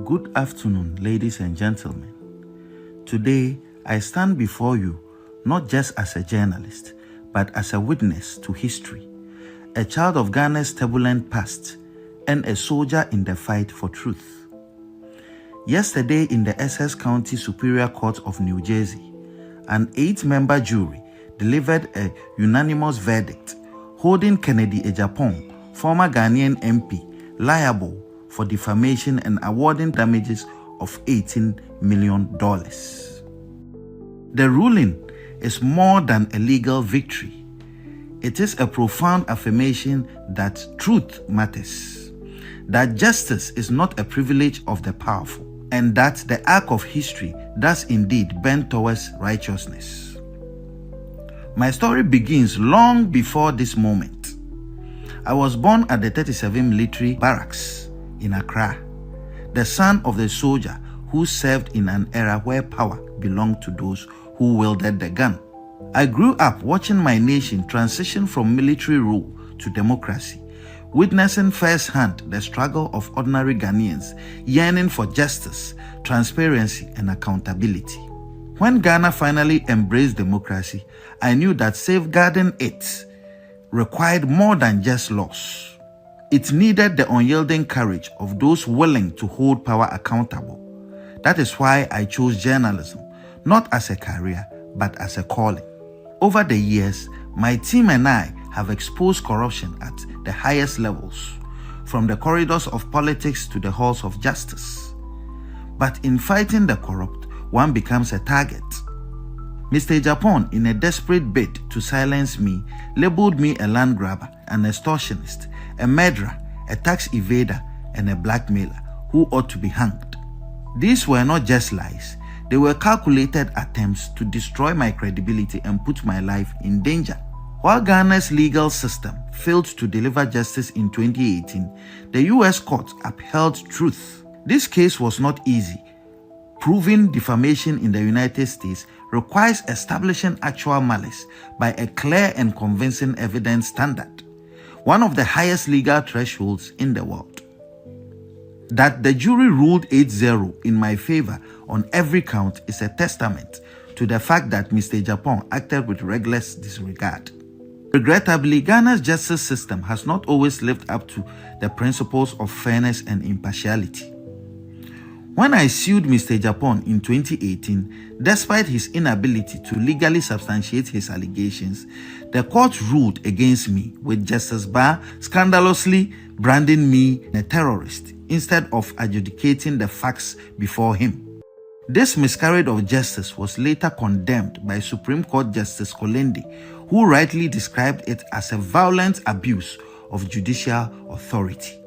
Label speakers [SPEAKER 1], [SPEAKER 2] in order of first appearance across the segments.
[SPEAKER 1] Good afternoon, ladies and gentlemen. Today, I stand before you not just as a journalist, but as a witness to history, a child of Ghana's turbulent past, and a soldier in the fight for truth. Yesterday, in the Essex County Superior Court of New Jersey, an 8-member jury delivered a unanimous verdict holding Kennedy Ejapong, former Ghanaian MP, liable for defamation and awarding damages of $18 million. The ruling is more than a legal victory. It is a profound affirmation that truth matters, that justice is not a privilege of the powerful, and that the arc of history does indeed bend towards righteousness. My story begins long before this moment. I was born at the 37 Military Barracks in Accra, the son of the soldier who served in an era where power belonged to those who wielded the gun. I grew up watching my nation transition from military rule to democracy, witnessing firsthand the struggle of ordinary Ghanaians yearning for justice, transparency, and accountability. When Ghana finally embraced democracy, I knew that safeguarding it required more than just laws. It needed the unyielding courage of those willing to hold power accountable. That is why I chose journalism, not as a career, but as a calling. Over the years, my team and I have exposed corruption at the highest levels, from the corridors of politics to the halls of justice. But in fighting the corrupt, one becomes a target. Mr. Ejapong, in a desperate bid to silence me, labeled me a land grabber, an extortionist, a murderer, a tax evader, and a blackmailer who ought to be hanged. These were not just lies. They were calculated attempts to destroy my credibility and put my life in danger. While Ghana's legal system failed to deliver justice in 2018, the U.S. court upheld truth. This case was not easy. Proving defamation in the United States requires establishing actual malice by a clear and convincing evidence standard, one of the highest legal thresholds in the world. That the jury ruled 8-0 in my favor on every count is a testament to the fact that Mr. Ejapong acted with reckless disregard. Regrettably, Ghana's justice system has not always lived up to the principles of fairness and impartiality. When I sued Mr. Ejapong in 2018, despite his inability to legally substantiate his allegations, the court ruled against me, with Justice Barr scandalously branding me a terrorist instead of adjudicating the facts before him. This miscarriage of justice was later condemned by Supreme Court Justice Kolende, who rightly described it as a violent abuse of judicial authority.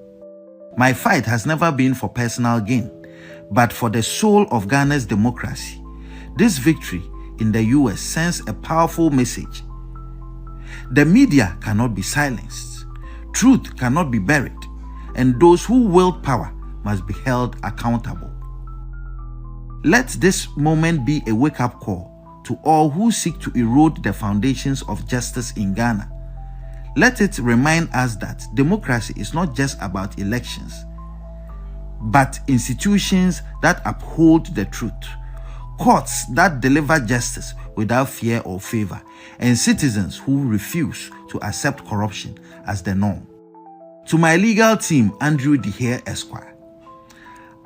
[SPEAKER 1] My fight has never been for personal gain, but for the soul of Ghana's democracy. This victory in the US sends a powerful message. The media cannot be silenced, truth cannot be buried, and those who wield power must be held accountable. Let this moment be a wake-up call to all who seek to erode the foundations of justice in Ghana. Let it remind us that democracy is not just about elections, but institutions that uphold the truth, courts that deliver justice without fear or favor, and citizens who refuse to accept corruption as the norm. To my legal team, Andrew Dehere Esquire,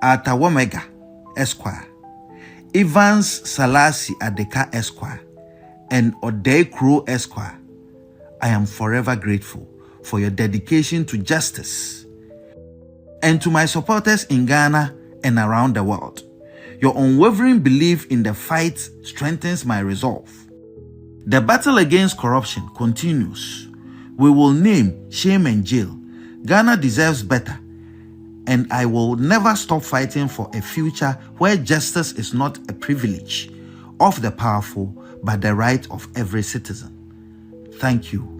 [SPEAKER 1] Arthur Womega Esquire, Evans Salasi Adeka Esquire, and Odei Crow Esquire, I am forever grateful for your dedication to justice. And to my supporters in Ghana and around the world, your unwavering belief in the fight strengthens my resolve. The battle against corruption continues. We will name shame and jail. Ghana deserves better, and I will never stop fighting for a future where justice is not a privilege of the powerful, but the right of every citizen. Thank you.